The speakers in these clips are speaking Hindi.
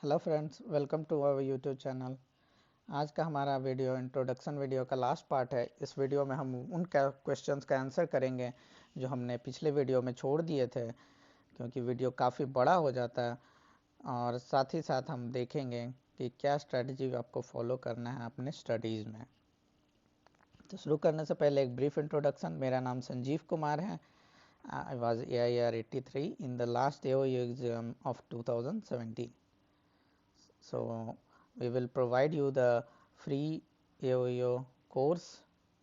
Hello friends, welcome to our YouTube channel. आज का हमारा वीडियो इंट्रोडक्शन वीडियो का लास्ट पार्ट है। इस वीडियो में हम उन क्वेश्चंस का आंसर करेंगे जो हमने पिछले वीडियो में छोड़ दिए थे, क्योंकि वीडियो काफ़ी बड़ा हो जाता है। और साथ ही साथ हम देखेंगे कि क्या स्ट्रेटजी आपको फॉलो करना है अपने स्टडीज़ में। तो शुरू करने से पहले एक ब्रीफ इंट्रोडक्शन। मेरा नाम संजीव कुमार है। I was AIR 83 in the last AOU exam of 2017. So we will provide you the free AOU course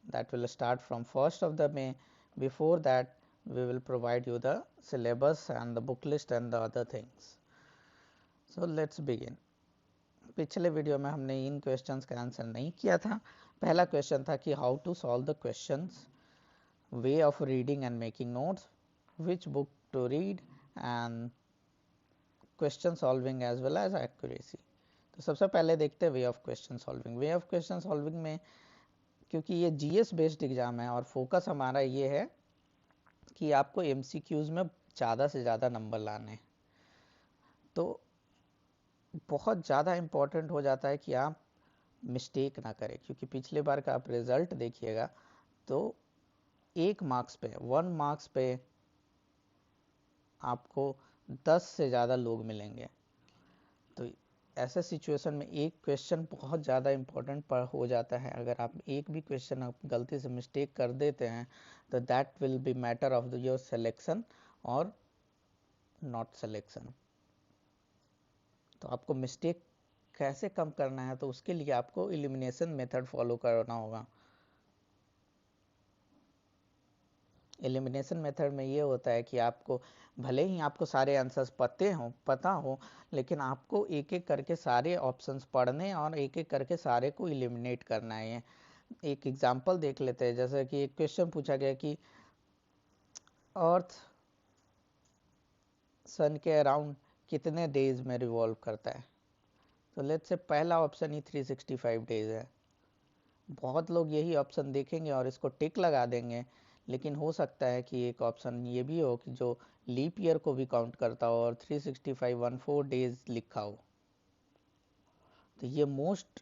that will start from 1st of the May. Before that, we will provide you the syllabus and the book list and the other things. So let's begin. पिछले वीडियो में हमने इन क्वेश्चंस का आंसर नहीं किया था। पहला क्वेश्चन था कि how to solve the questions, way of reading and making notes, which book to read and question solving as well as accuracy. तो सबसे पहले देखते हैं way of question solving. Way of question solving में, क्योंकि ये जीएस बेस्ड एग्जाम है और फोकस हमारा ये है कि आपको एमसीक्यूज में ज़्यादा से ज़्यादा नंबर लाने, तो बहुत ज़्यादा इम्पोर्टेंट हो जाता है कि आप मिस्टेक ना करें। क्योंकि पिछले बार का आप रिज़ल्ट देखिएगा तो 1 मार्क्स पे 1 मार्क्स पे आपको 10 से ज़्यादा लोग मिलेंगे। तो ऐसे सिचुएशन में एक क्वेश्चन बहुत ज़्यादा इम्पोर्टेंट हो जाता है। अगर आप एक भी क्वेश्चन आप गलती से मिस्टेक कर देते हैं तो that will be matter of your selection और नॉट सिलेक्शन। तो आपको मिस्टेक कैसे कम करना है, तो उसके लिए आपको एलिमिनेशन मेथड फॉलो करना होगा। एलिमिनेशन मेथड में ये होता है कि आपको भले ही आपको सारे आंसर्स पता हो, लेकिन आपको एक एक करके सारे ऑप्शंस पढ़ने और एक एक करके सारे को एलिमिनेट करना है। एक एग्जांपल देख लेते हैं। जैसे कि एक क्वेश्चन पूछा गया कि अर्थ सन के अराउंड कितने डेज में रिवॉल्व करता है। तो लेट्स से पहला ऑप्शन ही 365 डेज है। बहुत लोग यही ऑप्शन देखेंगे और इसको टिक लगा देंगे, लेकिन हो सकता है कि एक ऑप्शन ये भी हो कि जो लीप ईयर को भी काउंट करता हो और 365 14 डेज लिखा हो। तो ये मोस्ट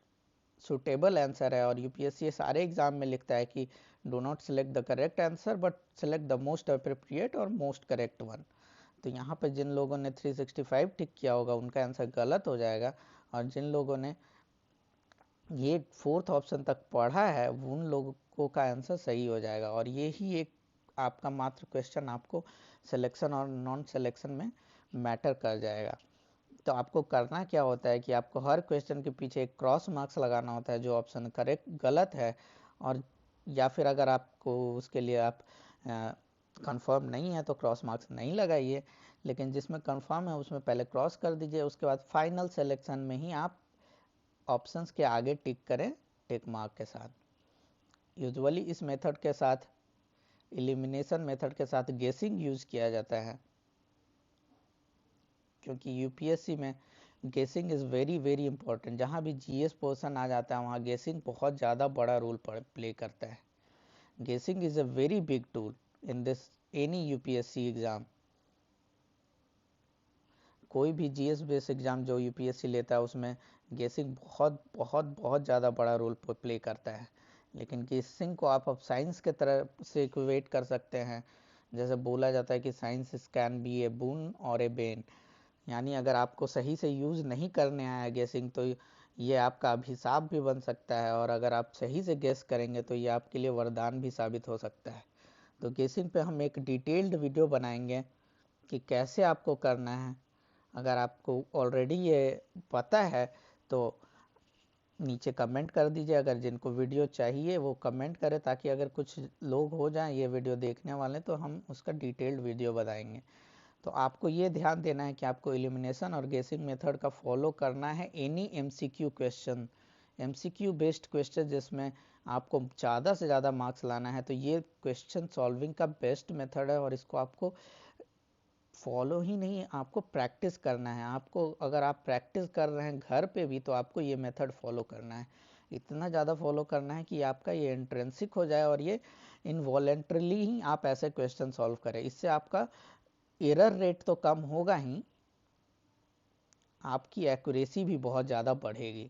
सुटेबल आंसर है और यूपीएससी सारे एग्जाम में लिखता है कि do not select the correct answer but select the most appropriate और मोस्ट करेक्ट वन। तो यहाँ पे जिन लोगों ने 365 टिक किया होगा उनका आंसर गलत हो जाएगा, और जिन लोगों ने ये 4th ऑप्शन तक पढ़ा है उन लोगों का आंसर सही हो जाएगा। और ये ही एक आपका मात्र क्वेश्चन आपको सिलेक्शन और नॉन सिलेक्शन में मैटर कर जाएगा। तो आपको करना क्या होता है कि आपको हर क्वेश्चन के पीछे एक क्रॉस मार्क्स लगाना होता है जो ऑप्शन करेक्ट गलत है, और या फिर अगर आपको उसके लिए आप कंफर्म नहीं है तो क्रॉस मार्क्स नहीं लगाइए, लेकिन जिसमें कंफर्म है उसमें पहले क्रॉस कर दीजिए। उसके बाद फाइनल सिलेक्शन में ही आप ऑप्शंस के आगे टिक करें टिक मार्क के साथ। यूजुअली इस मेथड के साथ, एलिमिनेशन मेथड के साथ गेसिंग यूज किया जाता है, क्योंकि यूपीएससी में गेसिंग इज़ वेरी वेरी इंपॉर्टेंट। जहाँ भी जीएस पोर्शन आ जाता है वहाँ गेसिंग बहुत ज़्यादा बड़ा रोल प्ले करता है। गेसिंग is a very big tool in this any UPSC exam. कोई भी जीएस बेस एग्ज़ाम जो यूपीएससी लेता है उसमें गेसिंग बहुत बहुत बहुत ज़्यादा बड़ा रोल प्ले करता है। लेकिन गेसिंग को आप अब साइंस के तरह से इक्वेट कर सकते हैं। जैसे बोला जाता है कि साइंस कैन बी ए बून और ए बेन, यानी अगर आपको सही से यूज़ नहीं करने आया गेसिंग तो ये आपका अभिशाप भी बन सकता है, और अगर आप सही से गेस करेंगे तो ये आपके लिए वरदान भी साबित हो सकता है। तो गेसिंग पे हम एक डिटेल्ड वीडियो बनाएंगे कि कैसे आपको करना है। अगर आपको ऑलरेडी ये पता है तो नीचे कमेंट कर दीजिए। अगर जिनको वीडियो चाहिए वो कमेंट करें, ताकि अगर कुछ लोग हो जाएं ये वीडियो देखने वाले तो हम उसका डिटेल्ड वीडियो बनाएंगे। तो आपको ये ध्यान देना है कि आपको एलिमिनेशन और गेसिंग मेथड का फॉलो करना है any MCQ question, MCQ based question जिसमें आपको ज़्यादा से ज़्यादा मार्क्स लाना है। तो ये क्वेश्चन सॉल्विंग का बेस्ट मेथड है और इसको आपको फॉलो ही नहीं, आपको प्रैक्टिस करना है। आपको अगर आप प्रैक्टिस कर रहे हैं घर पे भी तो आपको ये मेथड फॉलो करना है। इतना ज़्यादा फॉलो करना है कि आपका ये इंट्रिंसिक हो जाए और ये इनवॉलेंट्रली ही आप ऐसे क्वेश्चन सॉल्व करें। इससे आपका एरर रेट तो कम होगा ही, आपकी एक्यूरेसी भी बहुत ज़्यादा बढ़ेगी।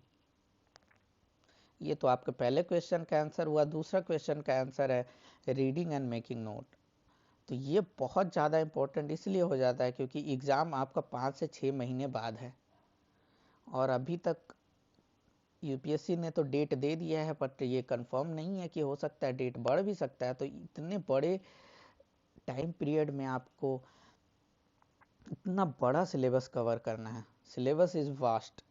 ये तो आपके पहले क्वेश्चन का आंसर हुआ। दूसरा क्वेश्चन का आंसर है रीडिंग एंड मेकिंग नोट। तो ये बहुत ज़्यादा इम्पोर्टेंट इसलिए हो जाता है क्योंकि एग्ज़ाम आपका 5 से 6 महीने बाद है और अभी तक यूपीएससी ने तो डेट दे दिया है, बट ये कंफर्म नहीं है कि हो सकता है डेट बढ़ भी सकता है। तो इतने बड़े टाइम पीरियड में आपको इतना बड़ा सिलेबस कवर करना है। Syllabus is vast.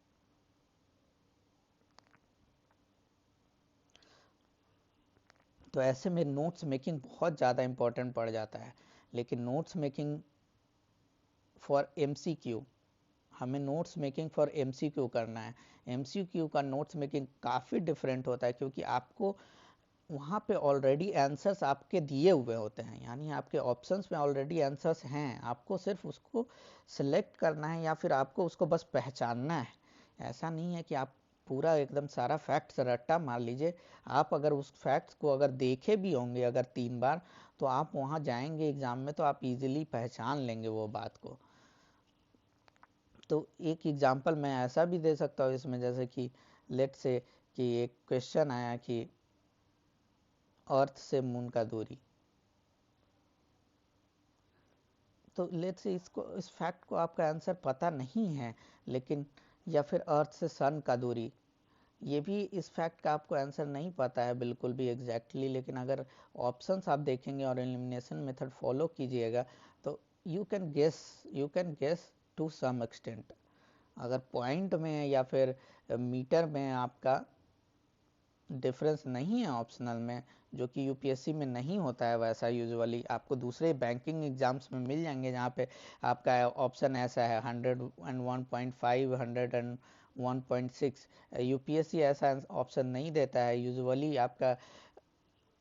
तो ऐसे में नोट्स मेकिंग बहुत ज़्यादा इम्पोर्टेंट पड़ जाता है। लेकिन नोट्स मेकिंग फॉर एमसीक्यू, हमें नोट्स मेकिंग फॉर एमसीक्यू करना है। एमसीक्यू का नोट्स मेकिंग काफ़ी डिफरेंट होता है क्योंकि आपको वहाँ पे ऑलरेडी आंसर्स आपके दिए हुए होते हैं, यानी आपके ऑप्शंस में ऑलरेडी आंसर्स हैं, आपको सिर्फ उसको सिलेक्ट करना है या फिर आपको उसको बस पहचानना है। ऐसा नहीं है कि आप पूरा एकदम सारा फैक्ट्स रट्टा मार लीजिए। आप अगर उस फैक्ट्स को अगर देखे भी होंगे अगर 3 बार, तो आप वहाँ जाएंगे एग्ज़ाम में तो आप इजीली पहचान लेंगे वो बात को। तो एक एग्जांपल मैं ऐसा भी दे सकता हूँ इसमें, जैसे कि लेट से कि एक क्वेश्चन आया कि अर्थ से मून का दूरी। तो लेट से इसको इस फैक्ट को आपका आंसर पता नहीं है, लेकिन या फिर अर्थ से सन का दूरी, ये भी इस फैक्ट का आपको आंसर नहीं पता है बिल्कुल भी एग्जैक्टली लेकिन अगर ऑप्शंस आप देखेंगे और एलिमिनेशन मेथड फॉलो कीजिएगा तो you can guess to some extent. अगर पॉइंट में या फिर मीटर में आपका डिफरेंस नहीं है ऑप्शनल में, जो कि यूपीएससी में नहीं होता है, वैसा यूजुअली आपको दूसरे बैंकिंग एग्जाम्स में मिल जाएंगे जहाँ पे आपका ऑप्शन ऐसा है 101.5 101.6। यूपीएससी ऐसा ऑप्शन नहीं देता है। यूजुअली आपका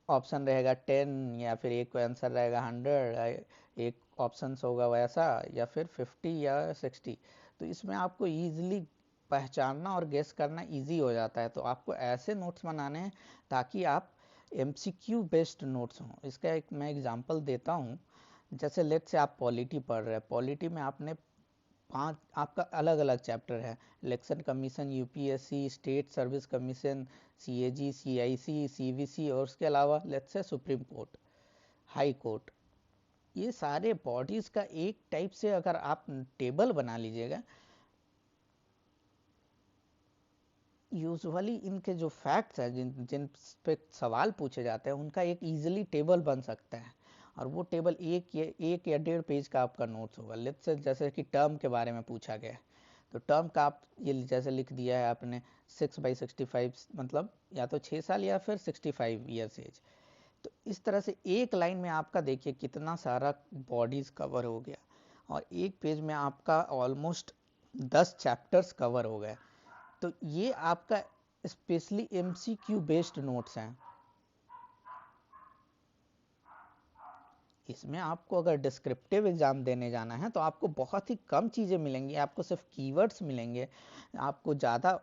ऑप्शन रहेगा 10 या फिर एक आंसर रहेगा 100, एक ऑप्शन होगा वैसा, या फिर 50 या 60। तो इसमें आपको ईजिली पहचानना और गेस करना इजी हो जाता है। तो आपको ऐसे नोट्स बनाने हैं ताकि आप एमसीक्यू बेस्ड नोट्स हों। इसका एक मैं एग्जांपल देता हूँ। जैसे लेट से आप पॉलिटी पढ़ रहे हैं, पॉलिटी में आपने 5 आपका अलग अलग चैप्टर है, election commission, UPSC, state service commission, CAG, CIC, CVC और उसके अलावा let's say supreme court, high court. ये सारे बॉडीज का एक टाइप से अगर आप टेबल बना लीजिएगा, यूजुअली इनके जो फैक्ट्स हैं जिन जिन पे सवाल पूछे जाते हैं उनका एक इजीली टेबल बन सकता है। और वो टेबल एक या 1.5 पेज का आपका नोट्स होगा। लेट्स से जैसे कि टर्म के बारे में पूछा गया है, तो टर्म का आप ये जैसे लिख दिया है आपने 6/65, मतलब या तो 6 साल या फिर 65 ईयर्स एज। तो इस तरह से एक लाइन में आपका देखिए कितना सारा बॉडीज कवर हो गया और एक पेज में आपका ऑलमोस्ट 10 चैप्टर्स कवर हो गए। तो ये आपका स्पेशली एमसीक्यू बेस्ड नोट्स हैं। इसमें आपको अगर डिस्क्रिप्टिव एग्जाम देने जाना है तो आपको बहुत ही कम चीज़ें मिलेंगी, आपको सिर्फ कीवर्ड्स मिलेंगे, आपको ज़्यादा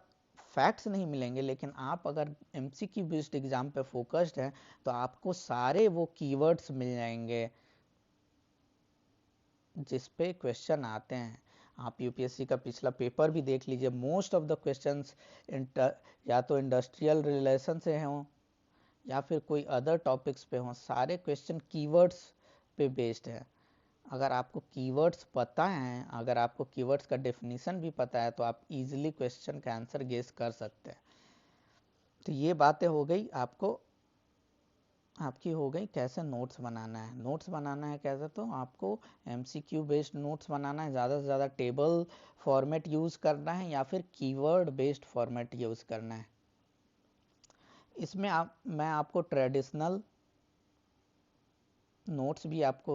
फैक्ट्स नहीं मिलेंगे। लेकिन आप अगर एमसीक्यू बेस्ड एग्जाम पे फोकस्ड हैं तो आपको सारे वो कीवर्ड्स मिल जाएंगे जिस पे क्वेश्चन आते हैं। आप यूपीएससी का पिछला पेपर भी देख लीजिए, मोस्ट ऑफ द क्वेश्चंस या तो इंडस्ट्रियल रिलेशन से हों या फिर कोई अदर टॉपिक्स पे हों, सारे क्वेश्चन कीवर्ड्स पे बेस्ड है। अगर आपको कीवर्ड्स पता हैं, अगर आपको कीवर्ड्स का डेफिनेशन भी पता है तो आप इजीली क्वेश्चन का आंसर गेस कर सकते हैं। तो ये बातें हो गई आपकी हो गई कैसे नोट्स बनाना है। नोट्स बनाना है कैसे, तो आपको एमसीक्यू बेस्ड नोट्स बनाना है, ज़्यादा से ज़्यादा टेबल फॉर्मेट यूज़ करना है या फिर कीवर्ड बेस्ड फॉर्मेट यूज़ करना है। इसमें मैं आपको ट्रेडिशनल नोट्स भी आपको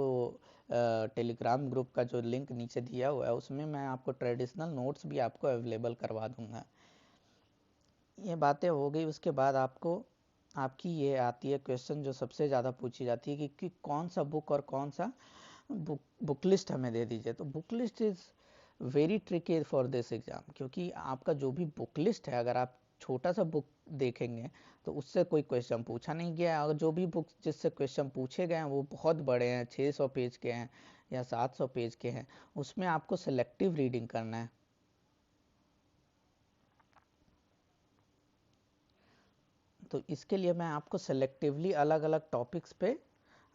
टेलीग्राम ग्रुप का जो लिंक नीचे दिया हुआ है उसमें मैं आपको ट्रेडिशनल नोट्स भी आपको अवेलेबल करवा दूंगा। ये बातें हो गई। उसके बाद आपकी ये आती है क्वेश्चन जो सबसे ज़्यादा पूछी जाती है कि कौन सा बुक और कौन सा बुक लिस्ट हमें दे दीजिए। तो book list is very tricky for this exam, क्योंकि आपका जो भी बुक लिस्ट है अगर आप छोटा सा बुक देखेंगे तो उससे कोई क्वेश्चन पूछा नहीं गया है। और जो भी बुक जिससे क्वेश्चन पूछे गए हैं वो बहुत बड़े हैं, 600 पेज के हैं या 700 पेज के हैं। उसमें आपको सेलेक्टिव रीडिंग करना है। तो इसके लिए मैं आपको सेलेक्टिवली अलग अलग टॉपिक्स पे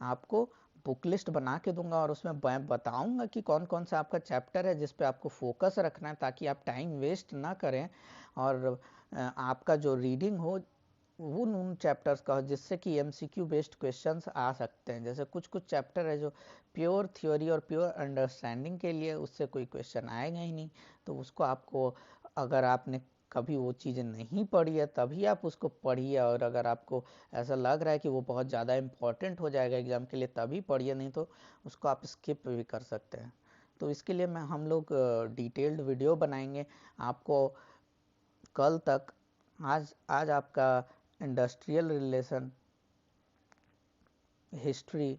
आपको बुक लिस्ट बना के दूंगा और उसमें मैं बताऊंगा कि कौन कौन सा आपका चैप्टर है जिस पे आपको फोकस रखना है, ताकि आप टाइम वेस्ट ना करें और आपका जो रीडिंग हो वो उन चैप्टर्स का हो जिससे कि एमसीक्यू बेस्ड क्वेश्चंस आ सकते हैं। जैसे कुछ कुछ चैप्टर है जो प्योर थ्योरी और प्योर अंडरस्टैंडिंग के लिए, उससे कोई क्वेश्चन आएगा ही नहीं। तो उसको आपको, अगर आपने कभी वो चीज़ें नहीं पढ़ी है तभी आप उसको पढ़िए, और अगर आपको ऐसा लग रहा है कि वो बहुत ज़्यादा इम्पोर्टेंट हो जाएगा एग्ज़ाम के लिए तभी पढ़िए, नहीं तो उसको आप स्किप भी कर सकते हैं। तो इसके लिए हम लोग डिटेल्ड वीडियो बनाएंगे आपको कल तक। आज आज आपका इंडस्ट्रियल रिलेशन, हिस्ट्री,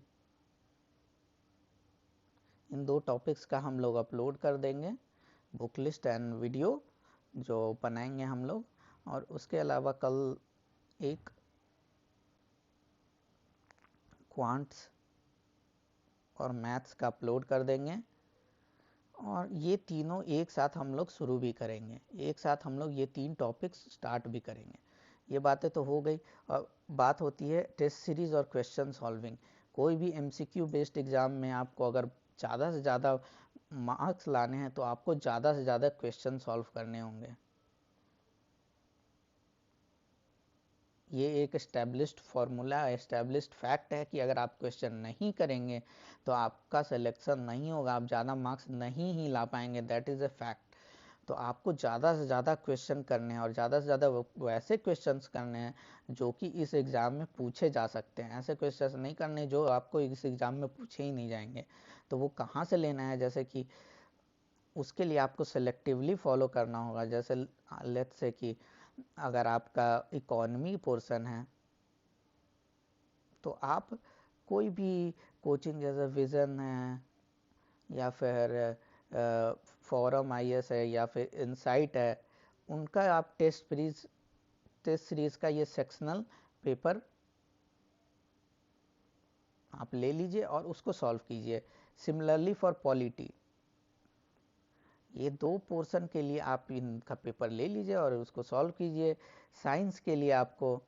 इन 2 टॉपिक्स का हम लोग अपलोड कर देंगे, बुक लिस्ट एंड वीडियो जो बनाएंगे हम लोग। और उसके अलावा कल एक क्वांट्स और मैथ्स का अपलोड कर देंगे, और ये तीनों एक साथ हम लोग शुरू भी करेंगे, एक साथ हम लोग ये 3 टॉपिक्स स्टार्ट भी करेंगे। ये बातें तो हो गई। और बात होती है टेस्ट सीरीज और क्वेश्चन सॉल्विंग। कोई भी एमसीक्यू बेस्ड एग्जाम में आपको अगर ज़्यादा से ज़्यादा मार्क्स लाने हैं तो आपको ज़्यादा से ज़्यादा क्वेश्चन सॉल्व करने होंगे। ये एक एस्टेब्लिश्ड फार्मूला, एस्टेब्लिश्ड फैक्ट है कि अगर आप क्वेश्चन नहीं करेंगे तो आपका सिलेक्शन नहीं होगा, आप ज़्यादा मार्क्स नहीं ही ला पाएंगे, दैट इज़ अ फैक्ट। तो आपको ज़्यादा से ज़्यादा क्वेश्चन करने हैं और ज़्यादा से ज़्यादा वैसे क्वेश्चंस करने हैं जो कि इस एग्ज़ाम में पूछे जा सकते हैं। ऐसे क्वेश्चंस नहीं करने जो आपको इस एग्ज़ाम में पूछे ही नहीं जाएंगे। तो वो कहाँ से लेना है, जैसे कि उसके लिए आपको सेलेक्टिवली फॉलो करना होगा। जैसे लेट्स से कि अगर आपका इकोनॉमी पोर्शन है तो आप कोई भी कोचिंग जैसे विज़न है या फिर फोरम आईएएस है या फिर इनसाइट है, उनका आप टेस्ट सीरीज का ये सेक्शनल पेपर आप ले लीजिए और उसको सॉल्व कीजिए। सिमिलरली फॉर पॉलिटी, ये 2 पोर्शन के लिए आप इनका पेपर ले लीजिए और उसको सॉल्व कीजिए। साइंस के लिए आपको,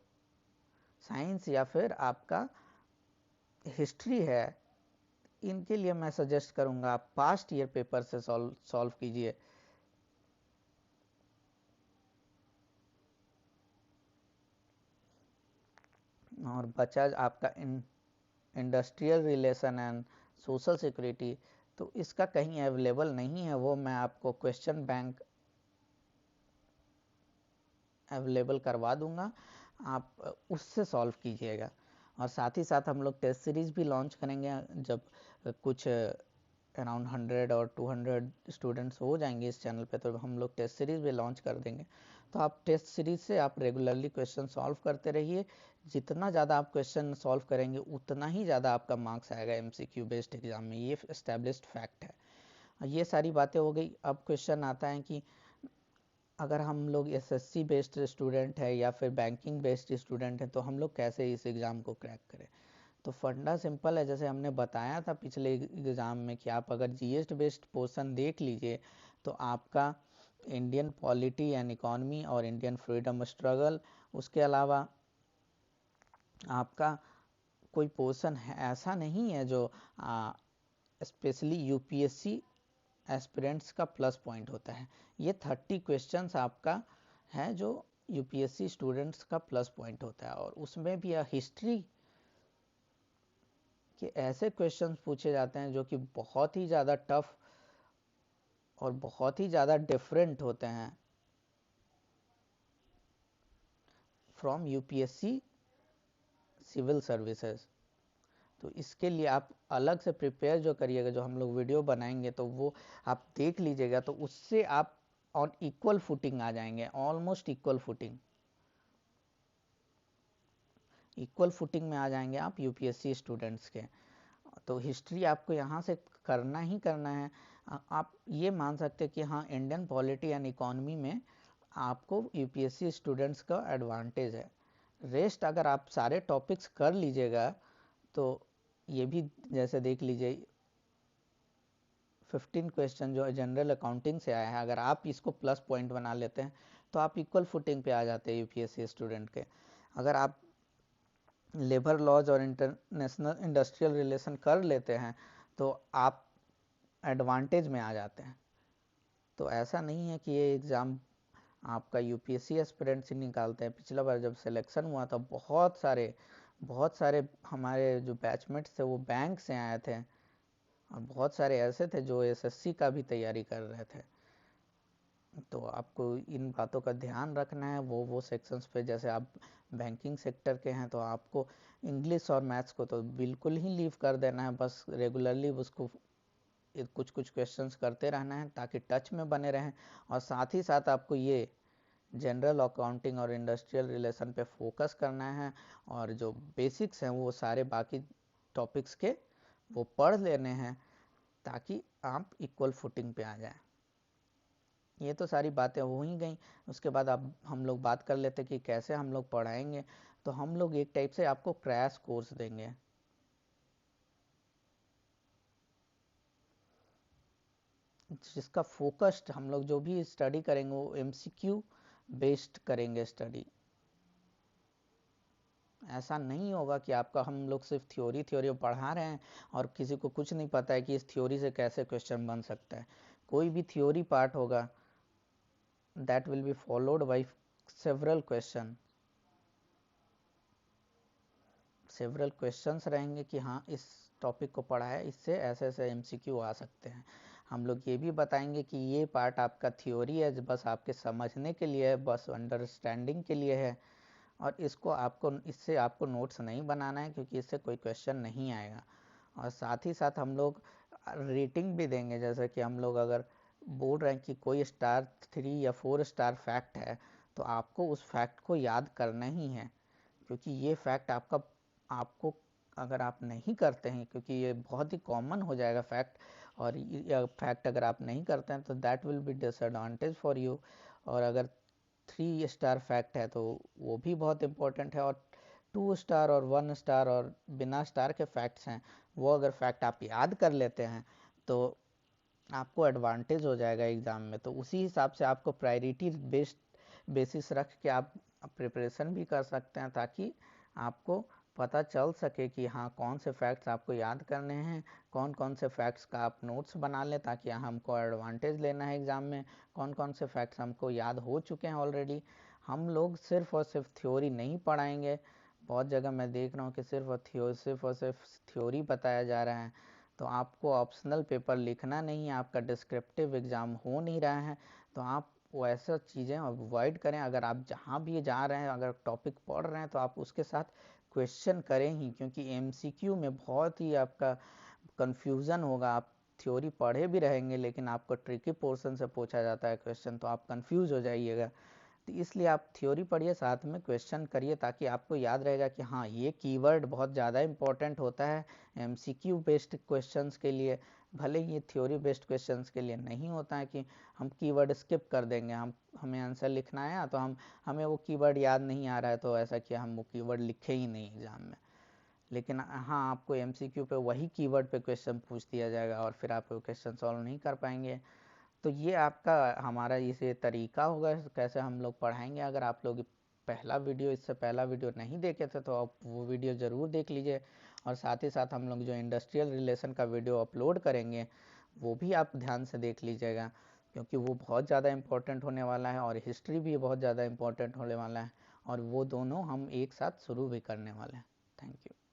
साइंस या फिर आपका हिस्ट्री है, इनके लिए मैं सजेस्ट करूंगा आप पास्ट ईयर पेपर से सॉल्व कीजिए। और बचा आपका industrial relation and social security, तो इसका कहीं अवेलेबल नहीं है, वो मैं आपको क्वेश्चन बैंक अवेलेबल करवा दूंगा, आप उससे सॉल्व कीजिएगा। और साथ ही साथ हम लोग टेस्ट सीरीज भी लॉन्च करेंगे जब कुछ अराउंड 100 और 200 स्टूडेंट्स हो जाएंगे इस चैनल पे, तो हम लोग टेस्ट सीरीज भी लॉन्च कर देंगे। तो आप टेस्ट सीरीज से आप रेगुलरली क्वेश्चन सॉल्व करते रहिए। जितना ज़्यादा आप क्वेश्चन सॉल्व करेंगे उतना ही ज़्यादा आपका मार्क्स आएगा एमसीक्यू बेस्ड एग्जाम में, ये एस्टेब्लिश्ड फैक्ट है। ये सारी बातें हो गई। अब क्वेश्चन आता है कि अगर हम लोग एसएससी बेस्ड स्टूडेंट है या फिर बैंकिंग बेस्ड स्टूडेंट है तो हम लोग कैसे इस एग्ज़ाम को क्रैक करें। तो फंडा सिंपल है, जैसे हमने बताया था पिछले एग्ज़ाम में कि आप अगर जीएस बेस्ड पोर्शन देख लीजिए तो आपका इंडियन पॉलिटी एंड इकॉनमी और इंडियन फ्रीडम स्ट्रगल, उसके अलावा आपका कोई पोर्शन है ऐसा नहीं है जो स्पेशली यूपीएससी एस्पिरेंट्स का प्लस पॉइंट होता है। ये 30 क्वेश्चंस आपका है जो यूपीएससी स्टूडेंट्स का प्लस पॉइंट होता है, और उसमें भी हिस्ट्री के ऐसे क्वेश्चंस पूछे जाते हैं जो कि बहुत ही ज़्यादा टफ और बहुत ही ज़्यादा डिफरेंट होते हैं फ्रॉम यूपीएससी सिविल सर्विसेज। तो इसके लिए आप अलग से प्रिपेयर जो करिएगा, जो हम लोग वीडियो बनाएंगे तो वो आप देख लीजिएगा, तो उससे आप ऑन इक्वल फुटिंग आ जाएंगे, ऑलमोस्ट इक्वल फुटिंग में आ जाएंगे आप यूपीएससी स्टूडेंट्स के। तो हिस्ट्री आपको यहाँ से करना ही करना है। आप ये मान सकते हैं कि हाँ, इंडियन पॉलिटी एंड इकोनॉमी में आपको यूपीएससी स्टूडेंट्स का एडवांटेज है। रेस्ट अगर आप सारे टॉपिक्स कर लीजिएगा तो ये भी जैसे देख लीजिए 15 क्वेश्चन जो जनरल अकाउंटिंग से आया है, अगर आप इसको प्लस पॉइंट बना लेते हैं तो आप इक्वल फुटिंग पे आ जाते हैं यूपीएससी स्टूडेंट के। अगर आप लेबर लॉज और इंटरनेशनल इंडस्ट्रियल रिलेशन कर लेते हैं तो आप एडवांटेज में आ जाते हैं। तो ऐसा नहीं है कि ये एग्ज़ाम आपका यूपीएससी एस्पिरेंट्स ही निकालते हैं। पिछला बार जब सिलेक्शन हुआ था बहुत सारे हमारे जो बैचमेट्स थे वो बैंक से आए थे, और बहुत सारे ऐसे थे जो एसएससी का भी तैयारी कर रहे थे। तो आपको इन बातों का ध्यान रखना है। वो सेक्शंस पे, जैसे आप बैंकिंग सेक्टर के हैं तो आपको इंग्लिश और मैथ्स को तो बिल्कुल ही लीव कर देना है, बस रेगुलरली उसको कुछ कुछ क्वेश्चंस करते रहना है ताकि टच में बने रहें। और साथ ही साथ आपको ये जनरल अकाउंटिंग और इंडस्ट्रियल रिलेशन पे फोकस करना है, और जो बेसिक्स हैं वो सारे बाकी टॉपिक्स के वो पढ़ लेने हैं ताकि आप इक्वल फुटिंग पे आ जाएं। ये तो सारी बातें हो ही गई। उसके बाद अब हम लोग बात कर लेते कि कैसे हम लोग पढ़ाएंगे। तो हम लोग एक टाइप से आपको क्रैश कोर्स देंगे, जिसका फोकस्ड हम लोग जो भी स्टडी करेंगे वो एमसीक्यू बेस्ड करेंगे स्टडी। ऐसा नहीं होगा कि आपका हम लोग सिर्फ थ्योरी पढ़ा रहे हैं और किसी को कुछ नहीं पता है कि इस थ्योरी से कैसे क्वेश्चन बन सकता है। कोई भी थ्योरी पार्ट होगा that will be followed by several questions रहेंगे कि हाँ इस टॉपिक को पढ़ा है, इससे ऐसे ऐसे एमसीक्यू आ सकते हैं। हम लोग ये भी बताएंगे कि ये पार्ट आपका थ्योरी है, बस आपके समझने के लिए है, बस अंडरस्टैंडिंग के लिए है, और इससे आपको नोट्स नहीं बनाना है क्योंकि इससे कोई क्वेश्चन नहीं आएगा। और साथ ही साथ हम लोग रेटिंग भी देंगे, जैसे कि हम लोग अगर बोल रहे हैं कि कोई स्टार 3 या 4 स्टार फैक्ट है तो आपको उस फैक्ट को याद करना ही है, क्योंकि ये फैक्ट आपको अगर आप नहीं करते हैं, क्योंकि ये बहुत ही कॉमन हो जाएगा फैक्ट, और ये फैक्ट अगर आप नहीं करते हैं तो that will be disadvantage for you. और अगर 3 स्टार फैक्ट है तो वो भी बहुत इंपॉर्टेंट है, और 2 स्टार और 1 स्टार और बिना स्टार के फैक्ट्स हैं, वो अगर फैक्ट आप याद कर लेते हैं तो आपको एडवांटेज हो जाएगा एग्ज़ाम में। तो उसी हिसाब से आपको प्रायोरिटी बेस्ड बेसिस रख के आप प्रिपरेशन भी कर सकते हैं, ताकि आपको पता चल सके कि हाँ कौन से फैक्ट्स आपको याद करने हैं, कौन कौन से फैक्ट्स का आप नोट्स बना लें ताकि हमको एडवांटेज लेना है एग्ज़ाम में, कौन कौन से फैक्ट्स हमको याद हो चुके हैं ऑलरेडी। हम लोग सिर्फ और सिर्फ थ्योरी नहीं पढ़ाएंगे। बहुत जगह मैं देख रहा हूँ कि सिर्फ और सिर्फ थ्योरी बताया जा रहा है। तो आपको ऑप्शनल पेपर लिखना नहीं है, आपका डिस्क्रिप्टिव एग्ज़ाम हो नहीं रहा है, तो आप वैसा चीज़ें अवॉइड करें। अगर आप जहाँ भी जा रहे हैं, अगर टॉपिक पढ़ रहे हैं तो आप उसके साथ क्वेश्चन करें ही, क्योंकि एमसीक्यू में बहुत ही आपका कन्फ्यूज़न होगा। आप थ्योरी पढ़े भी रहेंगे लेकिन आपको ट्रिकी पोर्शन से पूछा जाता है क्वेश्चन, तो आप कंफ्यूज हो जाइएगा। तो इसलिए आप थ्योरी पढ़िए, साथ में क्वेश्चन करिए, ताकि आपको याद रहेगा कि हाँ ये कीवर्ड बहुत ज़्यादा इंपॉर्टेंट होता है एमसीक्यू बेस्ड क्वेश्चंस के लिए। भले ही ये थ्योरी बेस्ड क्वेश्चंस के लिए नहीं होता है कि हम कीवर्ड स्किप कर देंगे, हमें आंसर लिखना है तो हमें वो कीवर्ड याद नहीं आ रहा है तो ऐसा कि हम वो कीवर्ड लिखे ही नहीं एग्ज़ाम में। लेकिन हाँ, आपको एमसीक्यू पे वही कीवर्ड पे क्वेश्चन पूछ दिया जाएगा और फिर आप वो क्वेश्चन सॉल्व नहीं कर पाएंगे। तो ये आपका हमारा इसे तरीका होगा कैसे हम लोग पढ़ाएंगे। अगर आप लोग इससे पहला वीडियो नहीं देखे थे तो आप वो वीडियो ज़रूर देख लीजिए, और साथ ही साथ हम लोग जो इंडस्ट्रियल रिलेशन का वीडियो अपलोड करेंगे वो भी आप ध्यान से देख लीजिएगा, क्योंकि वो बहुत ज़्यादा इम्पोर्टेंट होने वाला है, और हिस्ट्री भी बहुत ज़्यादा इम्पोर्टेंट होने वाला है, और वो दोनों हम एक साथ शुरू भी करने वाले हैं। Thank you.